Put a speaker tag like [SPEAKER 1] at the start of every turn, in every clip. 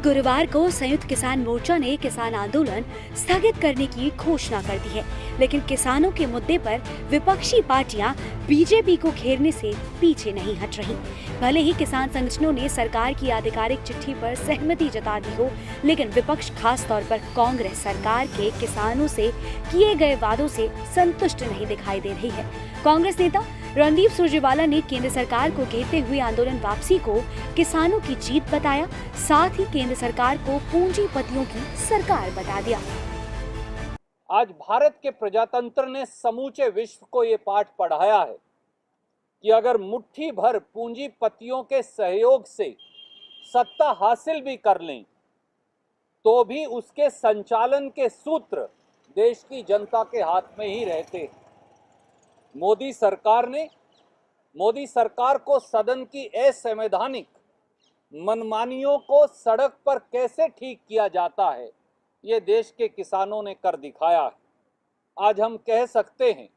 [SPEAKER 1] गुरुवार को संयुक्त किसान मोर्चा ने किसान आंदोलन स्थगित करने की घोषणा कर दी है, लेकिन किसानों के मुद्दे पर विपक्षी पार्टियां बीजेपी को घेरने से पीछे नहीं हट रही। भले ही किसान संगठनों ने सरकार की आधिकारिक चिट्ठी पर सहमति जता दी हो, लेकिन विपक्ष खास तौर पर कांग्रेस सरकार के किसानों से किए गए वादों से संतुष्ट नहीं दिखाई दे रही है। कांग्रेस नेता रणदीप सुरजेवाला ने केंद्र सरकार को घेरते हुए आंदोलन वापसी को किसानों की जीत बताया, साथ ही केंद्र सरकार को पूंजीपतियों की सरकार बता दिया।
[SPEAKER 2] आज भारत के प्रजातंत्र ने समूचे विश्व को ये पाठ पढ़ाया है कि अगर मुट्ठी भर पूंजीपतियों के सहयोग से सत्ता हासिल भी कर लें तो भी उसके संचालन के सूत्र देश की जनता के हाथ में ही रहते हैं। मोदी सरकार को सदन की असंवैधानिक मनमानियों को सड़क पर कैसे ठीक किया जाता है, ये देश के किसानों ने कर दिखाया है। आज हम कह सकते हैं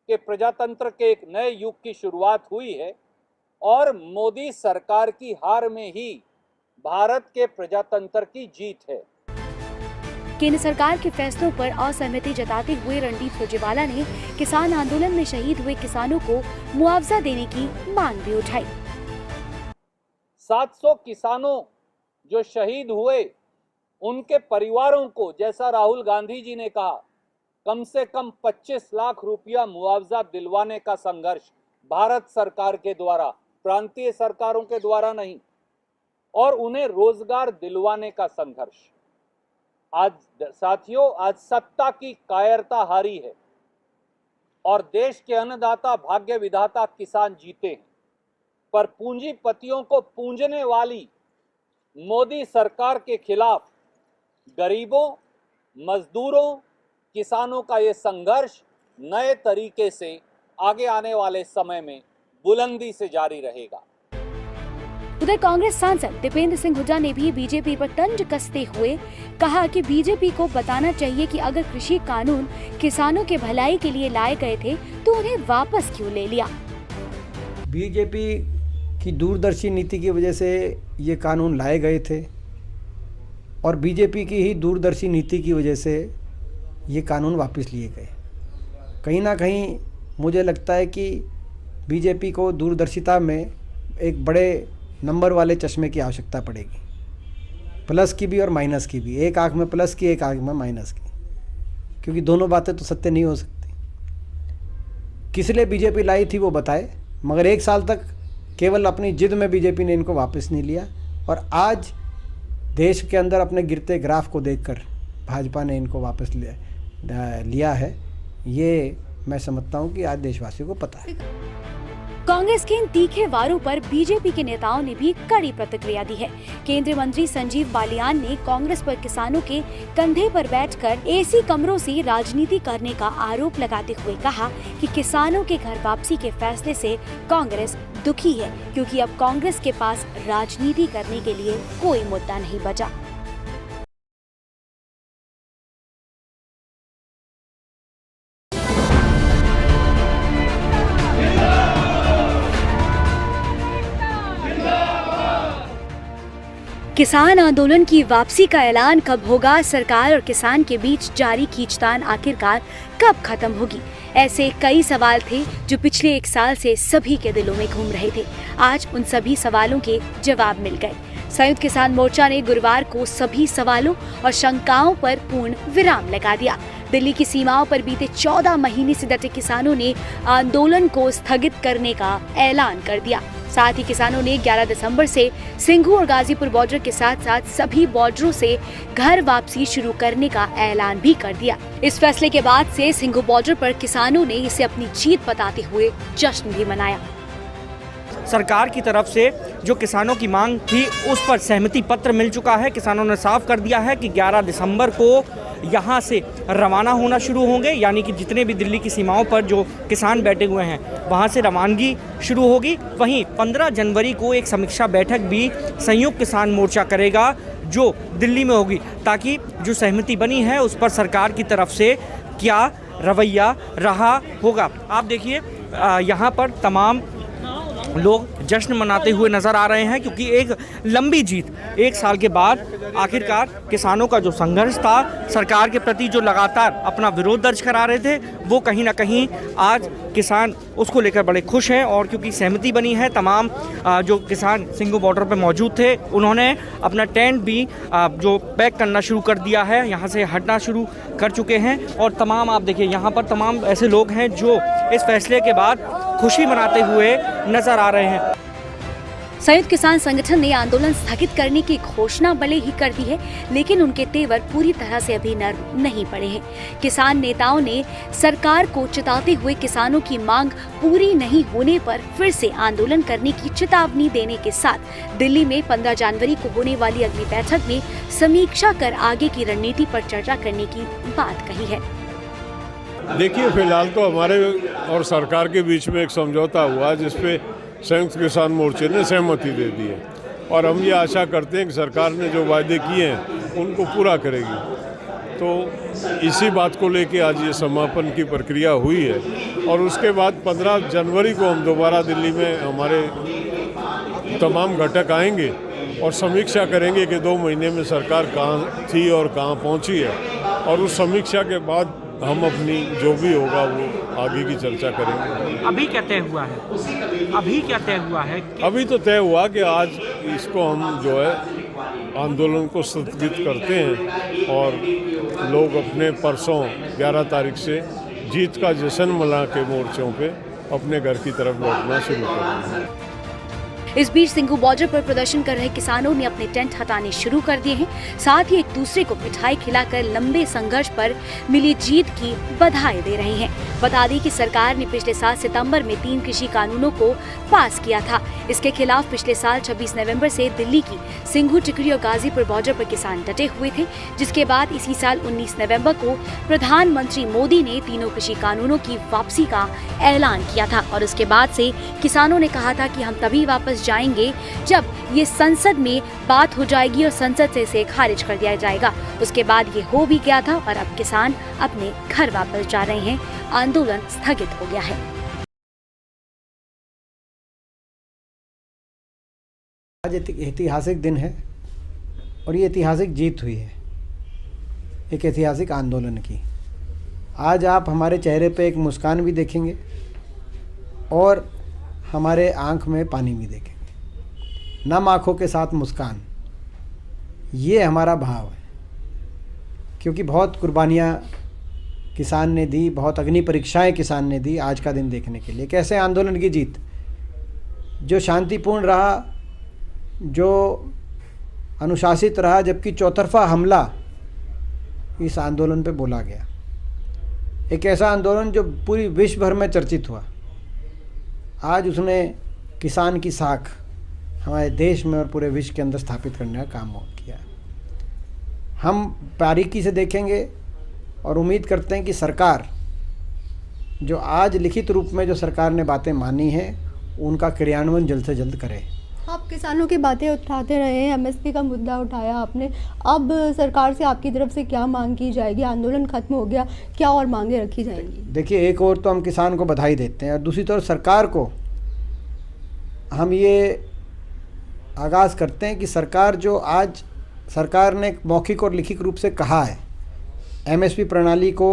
[SPEAKER 2] कि प्रजातंत्र के एक नए युग की शुरुआत हुई है और मोदी सरकार की हार में ही भारत के प्रजातंत्र की जीत है।
[SPEAKER 1] केंद्र सरकार के फैसलों पर असहमति जताते हुए रणदीप सुरजेवाला ने किसान आंदोलन में शहीद हुए किसानों को मुआवजा देने की मांग भी उठाई।
[SPEAKER 2] 700 किसानों जो शहीद हुए, उनके परिवारों को, जैसा राहुल गांधी जी ने कहा, कम से कम 25 लाख रुपया मुआवजा दिलवाने का संघर्ष भारत सरकार के द्वारा, प्रांतीय सरकारों के द्वारा नहीं, और उन्हें रोजगार दिलवाने का संघर्ष। आज साथियों, आज सत्ता की कायरता हारी है और देश के अन्नदाता, भाग्य विधाता किसान जीते हैं, पर पूंजीपतियों को पूंजने वाली मोदी सरकार के खिलाफ गरीबों, मजदूरों, किसानों का ये संघर्ष नए तरीके से आगे आने वाले समय में बुलंदी से जारी रहेगा।
[SPEAKER 1] उधर कांग्रेस सांसद दीपेंद्र सिंह हुड्डा ने भी बीजेपी पर तंज कसते हुए कहा कि बीजेपी को बताना चाहिए कि अगर कृषि कानून किसानों के भलाई के लिए लाए गए थे तो उन्हें वापस क्यों ले लिया।
[SPEAKER 3] बीजेपी की दूरदर्शी नीति की वजह से ये कानून लाए गए थे और बीजेपी की ही दूरदर्शी नीति की वजह से ये कानून वापस लिए गए। कहीं ना कहीं मुझे लगता है कि बीजेपी को दूरदर्शिता में एक बड़े नंबर वाले चश्मे की आवश्यकता पड़ेगी, प्लस की भी और माइनस की भी, एक आंख में प्लस की, एक आंख में माइनस की, क्योंकि दोनों बातें तो सत्य नहीं हो सकती। किस लिए बीजेपी लाई थी वो बताए, मगर 1 साल तक केवल अपनी जिद में बीजेपी ने इनको वापस नहीं लिया और आज देश के अंदर अपने गिरते ग्राफ को देखकर भाजपा ने इनको वापस लिया है। ये मैं समझता हूँ कि आज देशवासियों को पता है।
[SPEAKER 1] कांग्रेस के इन तीखे वारों पर बीजेपी के नेताओं ने भी कड़ी प्रतिक्रिया दी है। केंद्रीय मंत्री संजीव बालियान ने कांग्रेस पर किसानों के कंधे पर बैठकर एसी कमरों से राजनीति करने का आरोप लगाते हुए कहा कि किसानों के घर वापसी के फैसले से कांग्रेस दुखी है, क्योंकि अब कांग्रेस के पास राजनीति करने के लिए कोई मुद्दा नहीं बचा। किसान आंदोलन की वापसी का ऐलान कब होगा, सरकार और किसान के बीच जारी खींचतान आखिरकार कब खत्म होगी, ऐसे कई सवाल थे जो पिछले 1 साल से सभी के दिलों में घूम रहे थे। आज उन सभी सवालों के जवाब मिल गए। संयुक्त किसान मोर्चा ने गुरुवार को सभी सवालों और शंकाओं पर पूर्ण विराम लगा दिया। दिल्ली की सीमाओं पर बीते 14 महीने से डटे किसानों ने आंदोलन को स्थगित करने का ऐलान कर दिया। साथ ही किसानों ने 11 दिसंबर से सिंघू और गाजीपुर बॉर्डर के साथ साथ सभी बॉर्डरों से घर वापसी शुरू करने का ऐलान भी कर दिया। इस फैसले के बाद से सिंघू बॉर्डर पर किसानों ने इसे अपनी जीत बताते हुए जश्न भी मनाया।
[SPEAKER 4] सरकार की तरफ से जो किसानों की मांग थी उस पर सहमति पत्र मिल चुका है। किसानों ने साफ कर दिया है कि 11 दिसंबर को यहाँ से रवाना होना शुरू होंगे, यानी कि जितने भी दिल्ली की सीमाओं पर जो किसान बैठे हुए हैं वहाँ से रवानगी शुरू होगी। वहीं 15 जनवरी को एक समीक्षा बैठक भी संयुक्त किसान मोर्चा करेगा जो दिल्ली में होगी, ताकि जो सहमति बनी है उस पर सरकार की तरफ से क्या रवैया रहा होगा। आप देखिए यहाँ पर तमाम लोग जश्न मनाते हुए नज़र आ रहे हैं, क्योंकि एक लंबी जीत, 1 साल के बाद आखिरकार किसानों का जो संघर्ष था, सरकार के प्रति जो लगातार अपना विरोध दर्ज करा रहे थे, वो कहीं ना कहीं आज किसान उसको लेकर बड़े खुश हैं। और क्योंकि सहमति बनी है, तमाम जो किसान सिंघू बॉर्डर पर मौजूद थे, उन्होंने अपना टेंट भी जो पैक करना शुरू कर दिया है, यहाँ से हटना शुरू कर चुके हैं। और तमाम आप देखिए, यहाँ पर तमाम ऐसे लोग हैं जो इस फैसले के बाद खुशी मनाते हुए नजर आ रहे हैं।
[SPEAKER 1] संयुक्त किसान संगठन ने आंदोलन स्थगित करने की घोषणा भले ही कर दी है, लेकिन उनके तेवर पूरी तरह से अभी नरम नहीं पड़े हैं। किसान नेताओं ने सरकार को चिताते हुए किसानों की मांग पूरी नहीं होने पर फिर से आंदोलन करने की चेतावनी देने के साथ दिल्ली में 15 जनवरी को होने वाली अगली बैठक में समीक्षा कर आगे की रणनीति पर चर्चा करने की बात कही है।
[SPEAKER 5] देखिए, फिलहाल तो हमारे और सरकार के बीच में एक समझौता हुआ, जिसपे संयुक्त किसान मोर्चे ने सहमति दे दी है, और हम ये आशा करते हैं कि सरकार ने जो वायदे किए हैं उनको पूरा करेगी। तो इसी बात को लेके आज ये समापन की प्रक्रिया हुई है, और उसके बाद 15 जनवरी को हम दोबारा दिल्ली में हमारे तमाम घटक आएंगे और समीक्षा करेंगे कि 2 महीने में सरकार कहाँ थी और कहाँ पहुँची है, और उस समीक्षा के बाद हम अपनी जो भी होगा वो आगे की चर्चा करेंगे।
[SPEAKER 4] अभी क्या तय हुआ है?
[SPEAKER 5] अभी तो तय हुआ कि आज इसको हम जो है आंदोलन को स्थगित करते हैं, और लोग अपने परसों 11 तारीख से जीत का जश्न मना के मोर्चों पे अपने घर की तरफ लौटना शुरू करेंगे।
[SPEAKER 1] इस बीच सिंघू बॉर्डर पर प्रदर्शन कर रहे किसानों ने अपने टेंट हटाने शुरू कर दिए हैं। साथ ही एक दूसरे को मिठाई खिलाकर लंबे संघर्ष पर मिली जीत की बधाई दे रहे हैं। बता दें कि सरकार ने पिछले साल सितंबर में 3 कृषि कानूनों को पास किया था। इसके खिलाफ पिछले साल 26 नवंबर से दिल्ली की सिंघू, टिकरी और गाजीपुर बॉर्डर पर किसान डटे हुए थे, जिसके बाद इसी साल 19 नवंबर को प्रधानमंत्री मोदी ने तीनों कृषि कानूनों की वापसी का ऐलान किया था। और उसके बाद से किसानों ने कहा था कि हम तभी वापस जाएंगे जब ये संसद में बात हो जाएगी और संसद से इसे खारिज कर दिया जाएगा। उसके बाद ये हो भी गया था, और अब किसान अपने घर वापस जा रहे हैं। आंदोलन स्थगित हो गया है।
[SPEAKER 3] आज ऐतिहासिक दिन है, और ये ऐतिहासिक जीत हुई है एक ऐतिहासिक आंदोलन की। आज आप हमारे चेहरे पे एक मुस्कान भी देखेंगे, और हमारे आंख में पानी भी देखेंगे। नम आँखों के साथ मुस्कान, ये हमारा भाव है, क्योंकि बहुत कुर्बानियाँ किसान ने दी, बहुत अग्नि परीक्षाएं किसान ने दी आज का दिन देखने के लिए। कैसे आंदोलन की जीत, जो शांतिपूर्ण रहा, जो अनुशासित रहा, जबकि चौतरफा हमला इस आंदोलन पे बोला गया। एक ऐसा आंदोलन जो पूरी विश्व भर में चर्चित हुआ। आज उसने किसान की साख हमारे देश में और पूरे विश्व के अंदर स्थापित करने का काम किया। हम बारीकी से देखेंगे और उम्मीद करते हैं कि सरकार जो आज लिखित रूप में जो सरकार ने बातें मानी हैं, उनका क्रियान्वयन जल्द से जल्द करे।
[SPEAKER 6] आप किसानों की बातें उठाते रहे, एमएसपी का मुद्दा उठाया आपने। अब सरकार से आपकी तरफ से क्या मांग की जाएगी? आंदोलन खत्म हो गया, क्या और मांगे रखी जाएंगी?
[SPEAKER 3] देखिए, एक और तो हम किसान को बधाई देते हैं, और दूसरी तरफ सरकार को हम ये आगाज़ करते हैं कि सरकार जो आज सरकार ने मौखिक और लिखित रूप से कहा है, एमएसपी प्रणाली को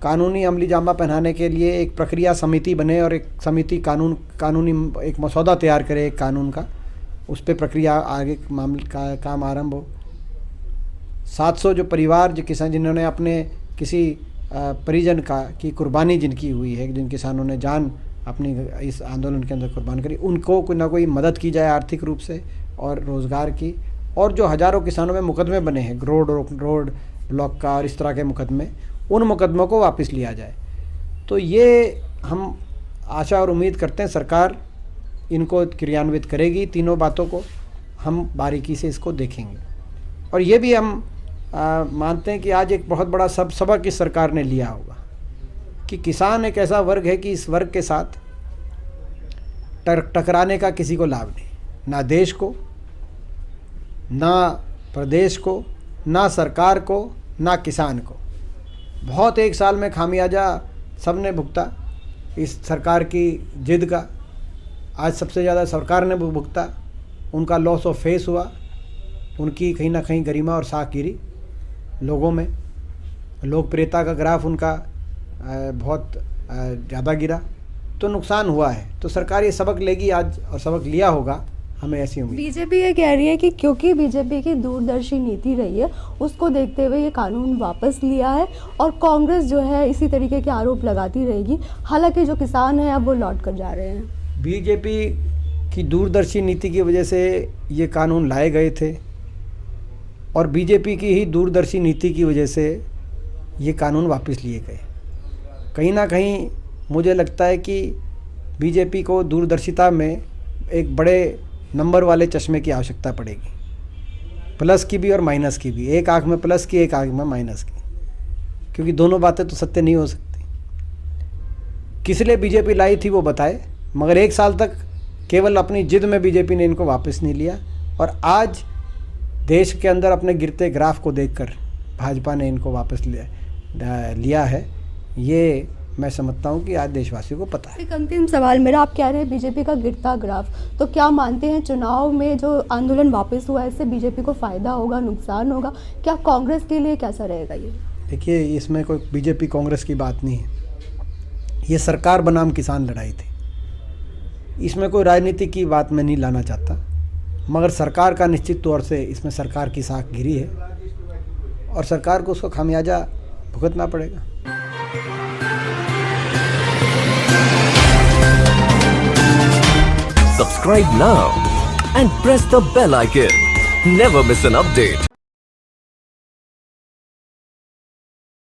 [SPEAKER 3] कानूनी अमली जामा पहनाने के लिए एक प्रक्रिया समिति बने, और एक समिति कानूनी एक मसौदा तैयार करे एक कानून का, उस पर प्रक्रिया आगे मामले का काम आरंभ हो। 700 जो परिवार जो किसान जिन्होंने अपने किसी परिजन की कुर्बानी जिनकी हुई है, जिन किसानों ने जान अपनी इस आंदोलन के अंदर कुर्बान करी, उनको कोई ना कोई मदद की जाए आर्थिक रूप से और रोज़गार की। और जो हज़ारों किसानों में मुकदमे बने हैं, रोड ब्लॉक का और इस तरह के मुकदमे, उन मुकदमों को वापस लिया जाए। तो ये हम आशा और उम्मीद करते हैं सरकार इनको क्रियान्वित करेगी। तीनों बातों को हम बारीकी से इसको देखेंगे, और ये भी हम मानते हैं कि आज एक बहुत बड़ा सबक इस सरकार ने लिया होगा कि किसान एक ऐसा वर्ग है कि इस वर्ग के साथ टकराने का किसी को लाभ नहीं, ना देश को, ना प्रदेश को, ना सरकार को, ना किसान को। बहुत एक साल में खामियाजा सबने भुगता इस सरकार की जिद का। आज सबसे ज़्यादा सरकार ने भुगता, उनका लॉस ऑफ फेस हुआ, उनकी कहीं ना कहीं गरिमा और साख गिरी लोगों में, लोकप्रियता का ग्राफ उनका बहुत ज़्यादा गिरा, तो नुकसान हुआ है। तो सरकार ये सबक लेगी आज और सबक लिया होगा, हमें ऐसी उम्मीद।
[SPEAKER 6] बीजेपी ये कह रही है कि क्योंकि बीजेपी की दूरदर्शी नीति रही है, उसको देखते हुए ये कानून वापस लिया है और कांग्रेस जो है इसी तरीके के आरोप लगाती रहेगी। हालांकि जो किसान हैं अब वो लौट कर जा रहे हैं।
[SPEAKER 3] बीजेपी की दूरदर्शी नीति की वजह से ये कानून लाए गए थे और बीजेपी की ही दूरदर्शी नीति की वजह से ये कानून वापस लिए गए। कहीं ना कहीं मुझे लगता है कि बीजेपी को दूरदर्शिता में एक बड़े नंबर वाले चश्मे की आवश्यकता पड़ेगी, प्लस की भी और माइनस की भी, एक आंख में प्लस की, एक आंख में माइनस की, क्योंकि दोनों बातें तो सत्य नहीं हो सकती। किस लिए बीजेपी लाई थी वो बताए, मगर 1 साल तक केवल अपनी जिद में बीजेपी ने इनको वापस नहीं लिया और आज देश के अंदर अपने गिरते ग्राफ को देखकर भाजपा ने इनको वापस लिया है। ये मैं समझता हूँ कि आज देशवासियों को पता है।
[SPEAKER 6] एक अंतिम सवाल मेरा, आप कह रहे हैं बीजेपी का गिरता ग्राफ, तो क्या मानते हैं चुनाव में जो आंदोलन वापस हुआ है इससे बीजेपी को फ़ायदा होगा, नुकसान होगा? क्या कांग्रेस के लिए कैसा रहेगा ये?
[SPEAKER 3] देखिए, इसमें कोई बीजेपी कांग्रेस की बात नहीं है, ये सरकार बनाम किसान लड़ाई थी। इसमें कोई राजनीति की बात मैं नहीं लाना चाहता, मगर सरकार का निश्चित तौर से इसमें सरकार की साख गिरी है और सरकार को उसको खामियाजा भुगतना पड़ेगा।
[SPEAKER 7] Subscribe now and press the bell icon. Never miss an update.